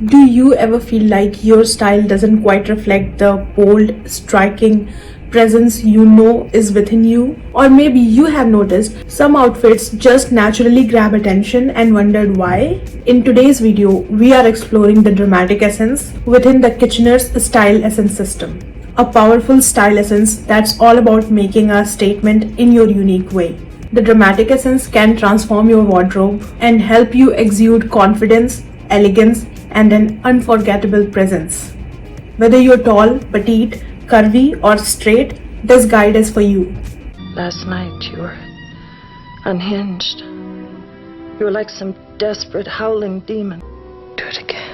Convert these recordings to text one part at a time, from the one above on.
Do you ever feel like your style doesn't quite reflect the bold, striking presence you know is within you? Or maybe you have noticed some outfits just naturally grab attention and wondered why? In today's video, we are exploring the dramatic essence within the Kitchener's style essence system. A powerful style essence that's all about making a statement in your unique way. The dramatic essence can transform your wardrobe and help you exude confidence, elegance, and an unforgettable presence. Whether you're tall, petite, curvy, or straight, this guide is for you. Last night you were unhinged. You were like some desperate howling demon. Do it again.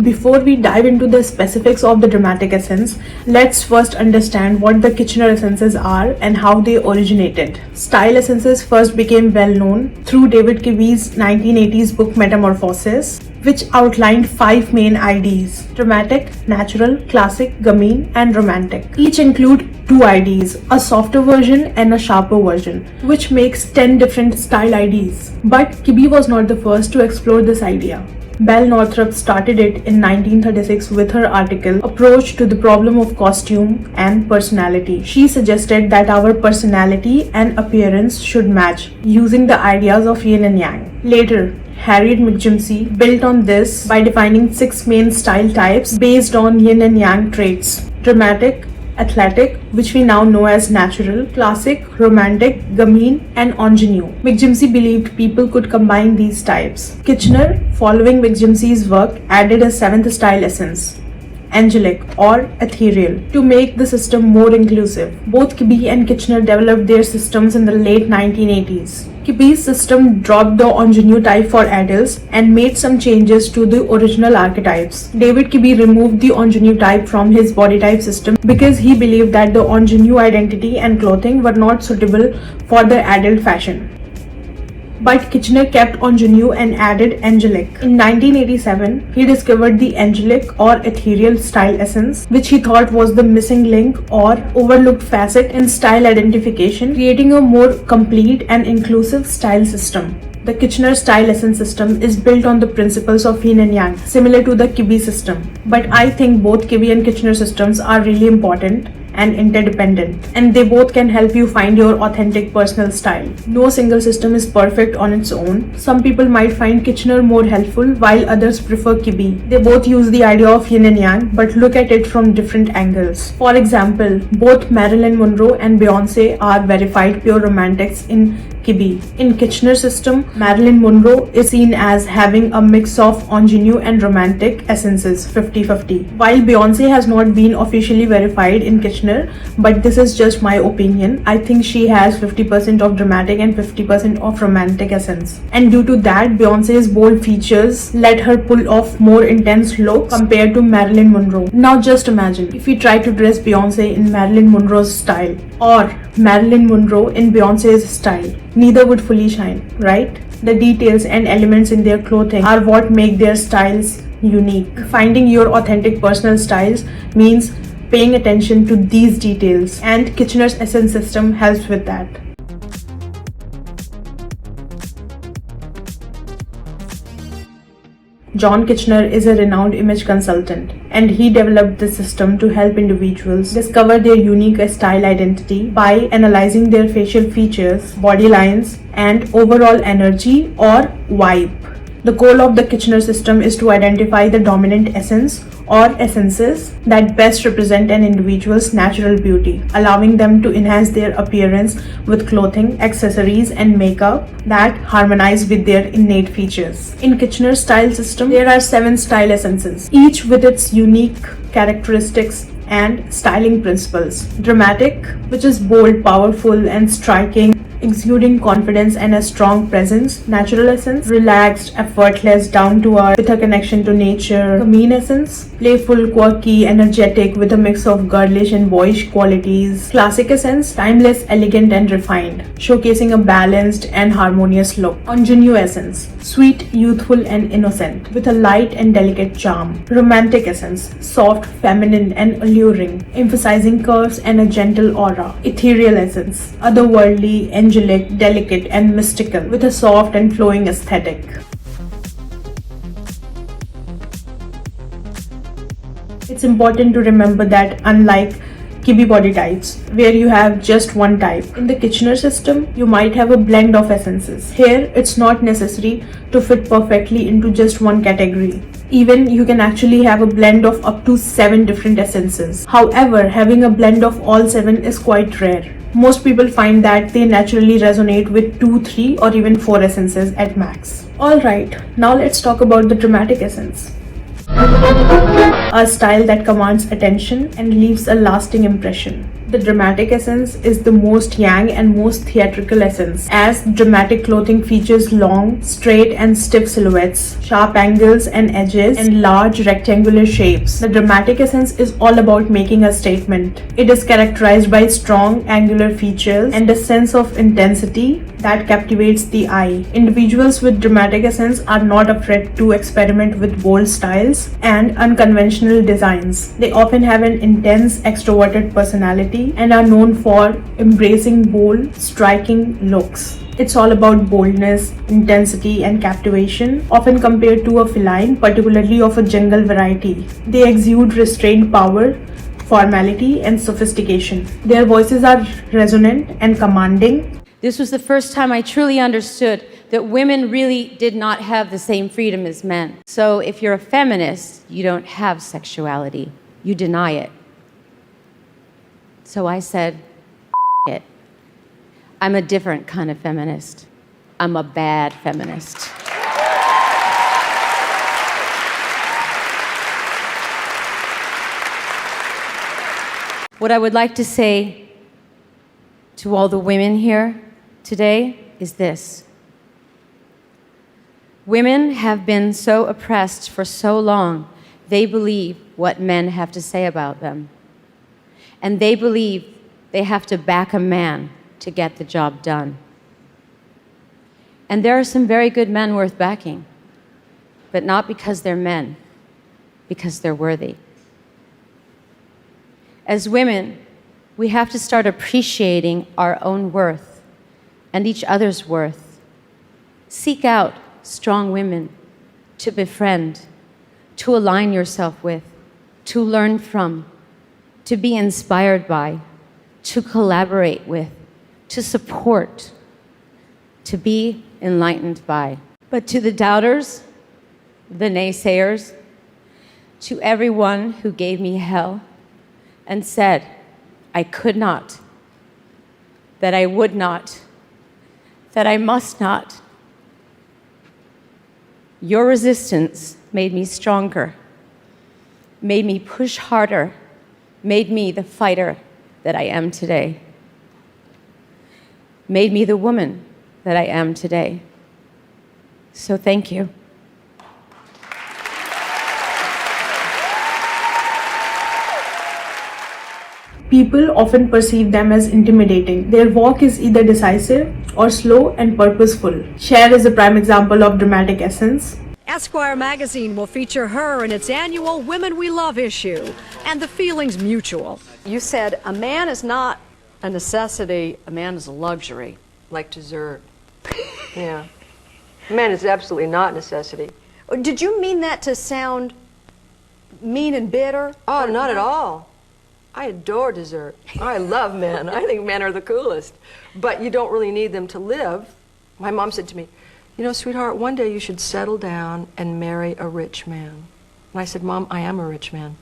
Before we dive into the specifics of the dramatic essence, let's first understand what the Kitchener essences are and how they originated. Style essences first became well known through David Kibbe's 1980s book Metamorphosis, which outlined 5 main IDs: dramatic, natural, classic, gamine, and romantic. Each include 2 IDs, a softer version and a sharper version, which makes 10 different style IDs. But Kibbe was not the first to explore this idea. Belle Northrup started it in 1936 with her article Approach to the Problem of Costume and Personality. She suggested that our personality and appearance should match, using the ideas of yin and yang. Later, Harriet McJimsey built on this by defining 6 main style types based on yin and yang traits: dramatic, athletic, which we now know as natural, classic, romantic, gamine, and ingenue. McJimsey believed people could combine these types. Kitchener, following McJimsey's work, added a 7th style essence, angelic or ethereal, to make the system more inclusive. Both Kibbe and Kitchener developed their systems in the late 1980s. Kibbe's system dropped the ingenue type for adults and made some changes to the original archetypes. David Kibbe removed the ingenue type from his body type system because he believed that the ingenue identity and clothing were not suitable for the adult fashion. But Kitchener kept ingenue and added angelic. In 1987, he discovered the angelic or ethereal style essence, which he thought was the missing link or overlooked facet in style identification, creating a more complete and inclusive style system. The Kitchener style essence system is built on the principles of yin and yang, similar to the Kibbe system. But I think both Kibbe and Kitchener systems are really important and interdependent, and they both can help you find your authentic personal style. No single system is perfect on its own. Some people might find Kitchener more helpful while others prefer Kibbe. They both use the idea of yin and yang but look at it from different angles. For example, both Marilyn Monroe and Beyoncé are verified pure romantics in Kibbe. In Kitchener's system, Marilyn Monroe is seen as having a mix of ingenue and romantic essences, 50-50. While Beyoncé has not been officially verified in Kitchener, but this is just my opinion, I think she has 50% of dramatic and 50% of romantic essence. And due to that, Beyoncé's bold features let her pull off more intense looks compared to Marilyn Monroe. Now just imagine if we try to dress Beyoncé in Marilyn Monroe's style or Marilyn Monroe in Beyoncé's style. Neither would fully shine, right? The details and elements in their clothing are what make their styles unique. Finding your authentic personal styles means paying attention to these details, and Kitchener's essence system helps with that. John Kitchener is a renowned image consultant, and he developed this system to help individuals discover their unique style identity by analyzing their facial features, body lines, and overall energy or vibe. The goal of the Kitchener system is to identify the dominant essence or essences that best represent an individual's natural beauty, allowing them to enhance their appearance with clothing, accessories, and makeup that harmonize with their innate features. In Kitchener's style system, there are 7 style essences, each with its unique characteristics and styling principles. Dramatic, which is bold, powerful, and striking, exuding confidence and a strong presence. Natural essence, relaxed, effortless, down to earth, with a connection to nature. Gamine essence, playful, quirky, energetic, with a mix of girlish and boyish qualities. Classic essence, timeless, elegant, and refined, showcasing a balanced and harmonious look. Ingenue essence, sweet, youthful, and innocent, with a light and delicate charm. Romantic essence, soft, feminine, and alluring, emphasizing curves and a gentle aura. Ethereal essence, otherworldly, angelic, delicate, and mystical, with a soft and flowing aesthetic. It's important to remember that unlike Kibbe body types, where you have just one type, in the Kitchener system, you might have a blend of essences. Here, it's not necessary to fit perfectly into just one category. Even you can actually have a blend of up to 7 different essences. However, having a blend of all 7 is quite rare. Most people find that they naturally resonate with 2, 3 or even 4 essences at max. Alright, now let's talk about the dramatic essence. A style that commands attention and leaves a lasting impression. The dramatic essence is the most yang and most theatrical essence, as dramatic clothing features long, straight and stiff silhouettes, sharp angles and edges, and large rectangular shapes. The dramatic essence is all about making a statement. It is characterized by strong angular features and a sense of intensity that captivates the eye. Individuals with dramatic essence are not afraid to experiment with bold styles and unconventional designs. They often have an intense, extroverted personality and are known for embracing bold, striking looks. It's all about boldness, intensity, and captivation, often compared to a feline, particularly of a jungle variety. They exude restrained power, formality, and sophistication. Their voices are resonant and commanding. This was the first time I truly understood that women really did not have the same freedom as men. So if you're a feminist, you don't have sexuality. You deny it. So I said, it. I'm a different kind of feminist. I'm a bad feminist. What I would like to say to all the women here today is this. Women have been so oppressed for so long, they believe what men have to say about them. And they believe they have to back a man to get the job done. And there are some very good men worth backing, but not because they're men, because they're worthy. As women, we have to start appreciating our own worth and each other's worth. Seek out strong women to befriend, to align yourself with, to learn from, to be inspired by, to collaborate with, to support, to be enlightened by. But to the doubters, the naysayers, to everyone who gave me hell and said I could not, that I would not, that I must not, your resistance made me stronger, made me push harder, made me the fighter that I am today, made me the woman that I am today. So thank you. People often perceive them as intimidating. Their walk is either decisive or slow and purposeful. Cher is a prime example of dramatic essence. Esquire magazine will feature her in its annual Women We Love issue, and the feeling's mutual. You said a man is not a necessity, a man is a luxury. Like dessert. Yeah. A man is absolutely not necessity. Did you mean that to sound mean and bitter? Oh, not at all. I adore dessert. I love men. I think men are the coolest. But you don't really need them to live. My mom said to me, you know, sweetheart, one day you should settle down and marry a rich man. And I said, Mom, I am a rich man.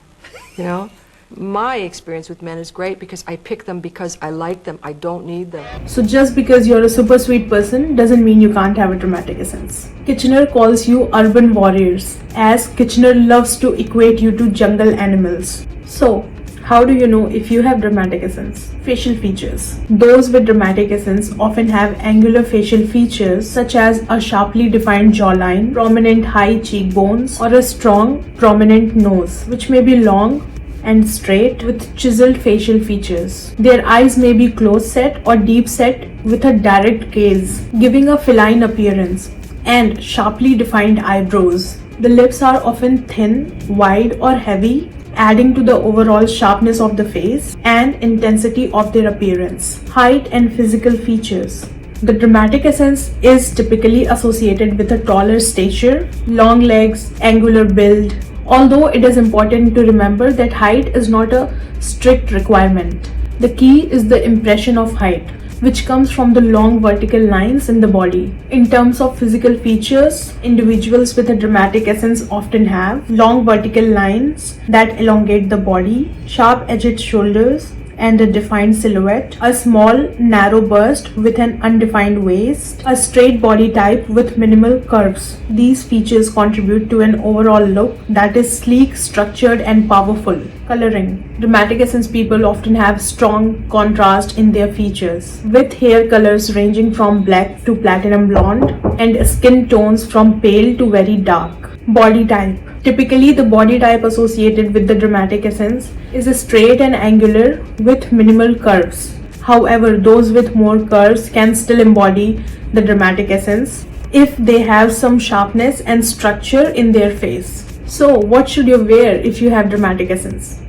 You know? My experience with men is great because I pick them because I like them. I don't need them. So just because you're a super sweet person doesn't mean you can't have a dramatic essence. Kitchener calls you urban warriors, as Kitchener loves to equate you to jungle animals. So, how do you know if you have dramatic essence? Facial features. Those with dramatic essence often have angular facial features such as a sharply defined jawline, prominent high cheekbones, or a strong, prominent nose, which may be long and straight with chiseled facial features. Their eyes may be close set or deep set with a direct gaze, giving a feline appearance, and sharply defined eyebrows. The lips are often thin, wide, or heavy, adding to the overall sharpness of the face and intensity of their appearance. Height and physical features. The dramatic essence is typically associated with a taller stature, long legs, angular build, Although it is important to remember that height is not a strict requirement. The key is the impression of height, which comes from the long vertical lines in the body. In terms of physical features, individuals with a dramatic essence often have long vertical lines that elongate the body, sharp-edged shoulders, and a defined silhouette, a small, narrow bust with an undefined waist, a straight body type with minimal curves. These features contribute to an overall look that is sleek, structured, and powerful. Coloring. Dramatic essence people often have strong contrast in their features, with hair colors ranging from black to platinum blonde and skin tones from pale to very dark. Body type. Typically, the body type associated with the dramatic essence is straight and angular with minimal curves. However, those with more curves can still embody the dramatic essence if they have some sharpness and structure in their face. So, what should you wear if you have dramatic essence?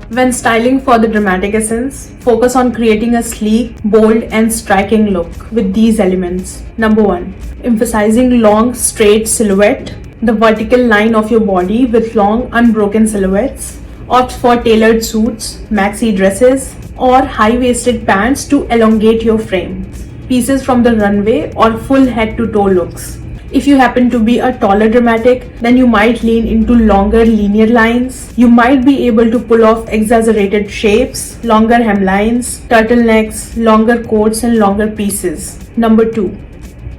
When styling for the dramatic essence, focus on creating a sleek, bold, and striking look with these elements. Number 1. Emphasizing long, straight silhouette, the vertical line of your body with long, unbroken silhouettes. Opt for tailored suits, maxi dresses, or high-waisted pants to elongate your frame. Pieces from the runway or full head-to-toe looks. If you happen to be a taller dramatic, then you might lean into longer linear lines. You might be able to pull off exaggerated shapes, longer hemlines, turtlenecks, longer coats, and longer pieces. Number 2.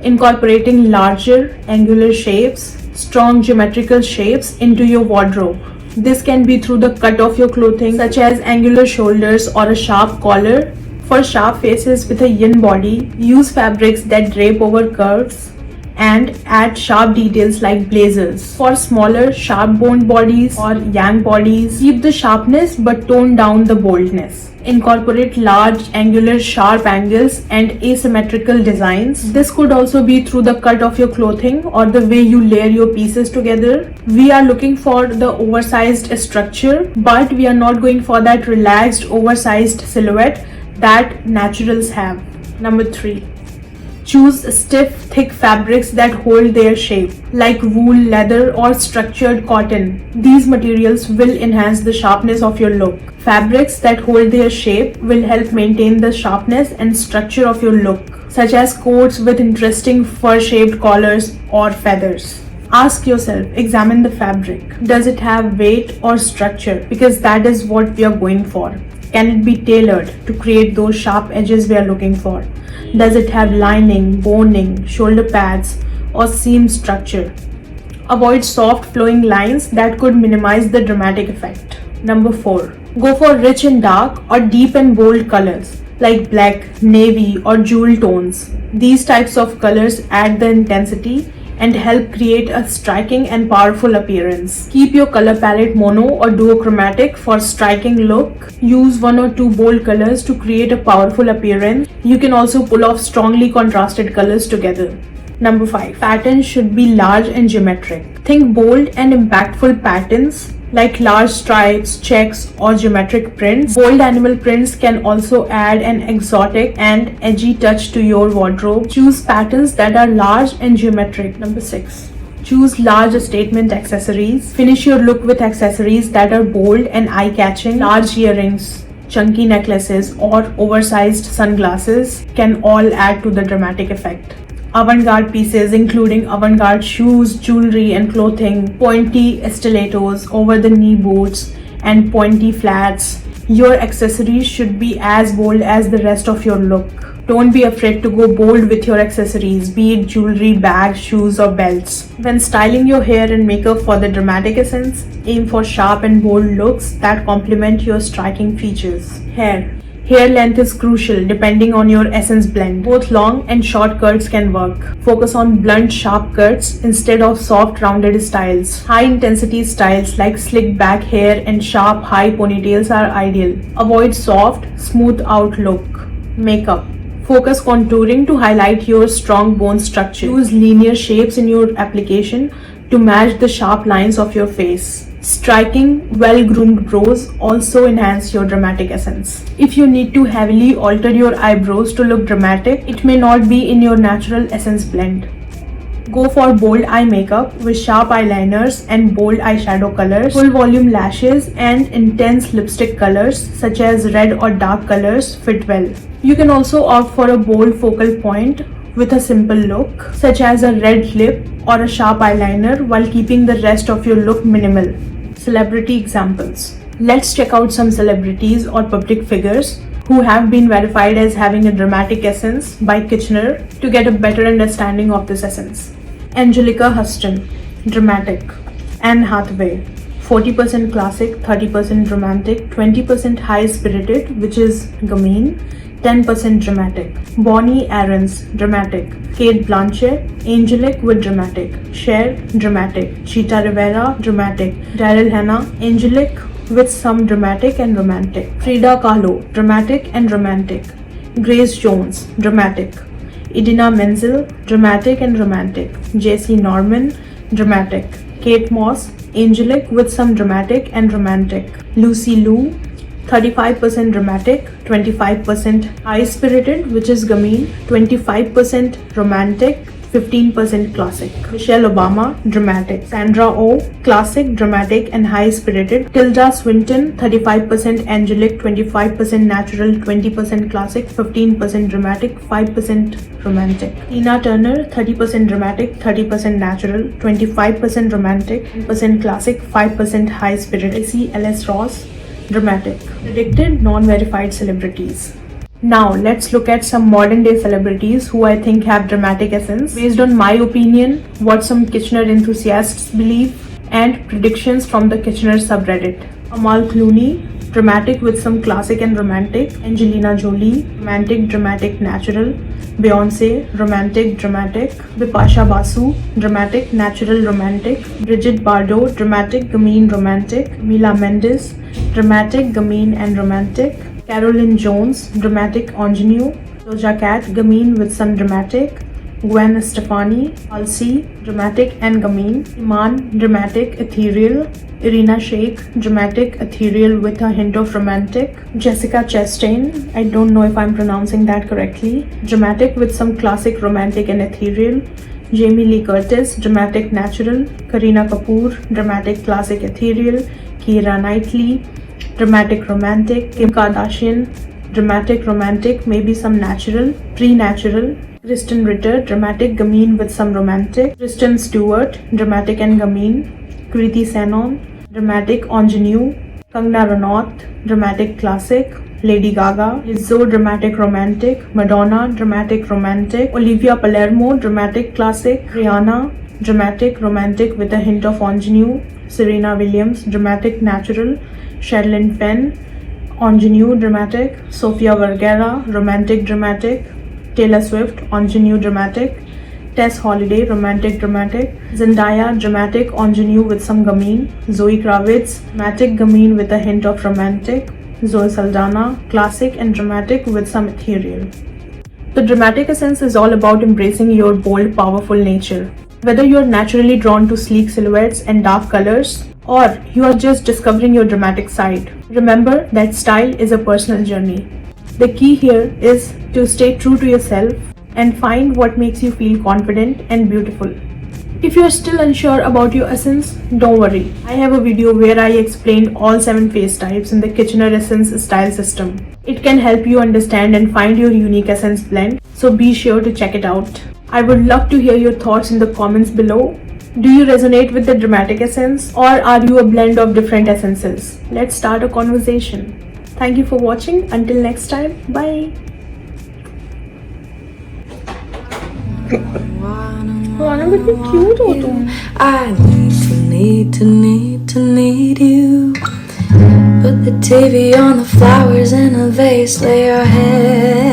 Incorporating larger, angular shapes, strong geometrical shapes into your wardrobe. This can be through the cut of your clothing, such as angular shoulders or a sharp collar. For sharp faces with a yin body, use fabrics that drape over curves and add sharp details like blazers. For smaller, sharp-boned bodies or yang bodies, keep the sharpness but tone down the boldness. Incorporate large, angular, sharp angles and asymmetrical designs. This could also be through the cut of your clothing or the way you layer your pieces together. We are looking for the oversized structure, but we are not going for that relaxed, oversized silhouette that naturals have. Number 3. Choose stiff, thick fabrics that hold their shape, like wool, leather, or structured cotton. These materials will enhance the sharpness of your look. Fabrics that hold their shape will help maintain the sharpness and structure of your look, such as coats with interesting fur-shaped collars or feathers. Ask yourself, examine the fabric. Does it have weight or structure? Because that is what we are going for. Can it be tailored to create those sharp edges we are looking for? Does it have lining, boning, shoulder pads, or seam structure? Avoid soft flowing lines that could minimize the dramatic effect. Number 4. Go for rich and dark or deep and bold colors like black, navy, or jewel tones. These types of colors add the intensity and help create a striking and powerful appearance. Keep your color palette mono or duochromatic for striking look. Use 1 or 2 bold colors to create a powerful appearance. You can also pull off strongly contrasted colors together. Number 5. Patterns should be large and geometric. Think bold and impactful patterns like large stripes, checks, or geometric prints. Bold animal prints can also add an exotic and edgy touch to your wardrobe. Choose patterns that are large and geometric. Number 6. Choose large statement accessories. Finish your look with accessories that are bold and eye-catching. Large earrings, chunky necklaces, or oversized sunglasses can all add to the dramatic effect. Avant-garde pieces including avant-garde shoes, jewelry, and clothing, pointy stilettos, over-the-knee boots, and pointy flats. Your accessories should be as bold as the rest of your look. Don't be afraid to go bold with your accessories, be it jewelry, bags, shoes, or belts. When styling your hair and makeup for the dramatic essence, aim for sharp and bold looks that complement your striking features. Hair. Hair length is crucial depending on your essence blend. Both long and short curts can work. Focus on blunt, sharp curts instead of soft, rounded styles. High intensity styles like slick back hair and sharp, high ponytails are ideal. Avoid soft, smooth out look. Makeup. Focus contouring to highlight your strong bone structure. Use linear shapes in your application to match the sharp lines of your face. Striking, well-groomed brows also enhance your dramatic essence. If you need to heavily alter your eyebrows to look dramatic, it may not be in your natural essence blend. Go for bold eye makeup with sharp eyeliners and bold eyeshadow colors, full volume lashes and intense lipstick colors such as red or dark colors fit well. You can also opt for a bold focal point with a simple look such as a red lip or a sharp eyeliner while keeping the rest of your look minimal. Celebrity examples. Let's check out some celebrities or public figures who have been verified as having a dramatic essence by Kitchener to get a better understanding of this essence. Angelica Huston, dramatic. Anne Hathaway, 40% classic, 30% romantic, 20% high-spirited, which is Gamine, 10% dramatic. Bonnie Aarons, dramatic. Kate Blanchett, angelic with dramatic. Cher, dramatic. Cheetah Rivera, dramatic. Daryl Hannah, angelic with some dramatic and romantic. Frida Kahlo, dramatic and romantic. Grace Jones, dramatic. Idina Menzel, dramatic and romantic. JC Norman, dramatic. Kate Moss, angelic with some dramatic and romantic. Lucy Liu, 35% dramatic, 25% high-spirited, which is Gamine, 25% romantic, 15% classic. Michelle Obama, dramatic. Sandra Oh, classic, dramatic and high-spirited. Tilda Swinton, 35% angelic, 25% natural, 20% classic, 15% dramatic, 5% romantic. Tina Turner, 30% dramatic, 30% natural, 25% romantic, 10% classic, 5% high-spirited. Tracy Ellis Ross, dramatic. Predicted non-verified celebrities. Now let's look at some modern day celebrities who I think have dramatic essence based on my opinion, what some Kitchener enthusiasts believe, and predictions from the Kitchener subreddit. Amal Clooney, dramatic with some classic and romantic. Angelina Jolie, romantic, dramatic, natural. Beyoncé, romantic, dramatic. Bipasha Basu, dramatic, natural, romantic. Brigitte Bardot, dramatic, Gamine, romantic. Mila Mendes, dramatic, Gamine and romantic. Caroline Jones, dramatic, ingenue. Doja Cat, Gamine with some dramatic. Gwen Stefani, Halsey, dramatic and Gamine. Iman, dramatic, ethereal. Irina Shayk, dramatic, ethereal with a hint of romantic. Jessica Chastain, I don't know if I'm pronouncing that correctly. Dramatic with some classic, romantic and ethereal. Jamie Lee Curtis, dramatic, natural. Kareena Kapoor, dramatic, classic, ethereal. Keira Knightley, dramatic, romantic. Kim Kardashian, dramatic, romantic, maybe some natural, pre-natural. Kristen Ritter, dramatic, Gamine with some romantic. Kristen Stewart, dramatic and Gamine. Kriti Sanon, dramatic, ingenue. Kangana Ranaut, dramatic, classic. Lady Gaga, Lizzo, dramatic, romantic. Madonna, dramatic, romantic. Olivia Palermo, dramatic, classic. Rihanna, dramatic, romantic with a hint of ingenue. Serena Williams, dramatic, natural. Sherilyn Fenn, ingenue, dramatic. Sofia Vergara, romantic, dramatic. Taylor Swift, ingenue, dramatic. Tess Holiday, romantic, dramatic. Zendaya, dramatic, ingenue with some Gamine. Zoe Kravitz, dramatic, Gamine with a hint of romantic. Zoe Saldana, classic and dramatic with some ethereal. The dramatic essence is all about embracing your bold, powerful nature. Whether you're naturally drawn to sleek silhouettes and dark colors, or you are just discovering your dramatic side, remember that style is a personal journey. The key here is to stay true to yourself and find what makes you feel confident and beautiful. If you are still unsure about your essence, don't worry. I have a video where I explained all 7 face types in the Kitchener Essence style system. It can help you understand and find your unique essence blend, so be sure to check it out. I would love to hear your thoughts in the comments below. Do you resonate with the dramatic essence, or are you a blend of different essences? Let's start a conversation. Thank you for watching. Until next time, bye. Rana, कितनी cute हो तुम. I need you. Put the TV on the flowers in a vase, lay your head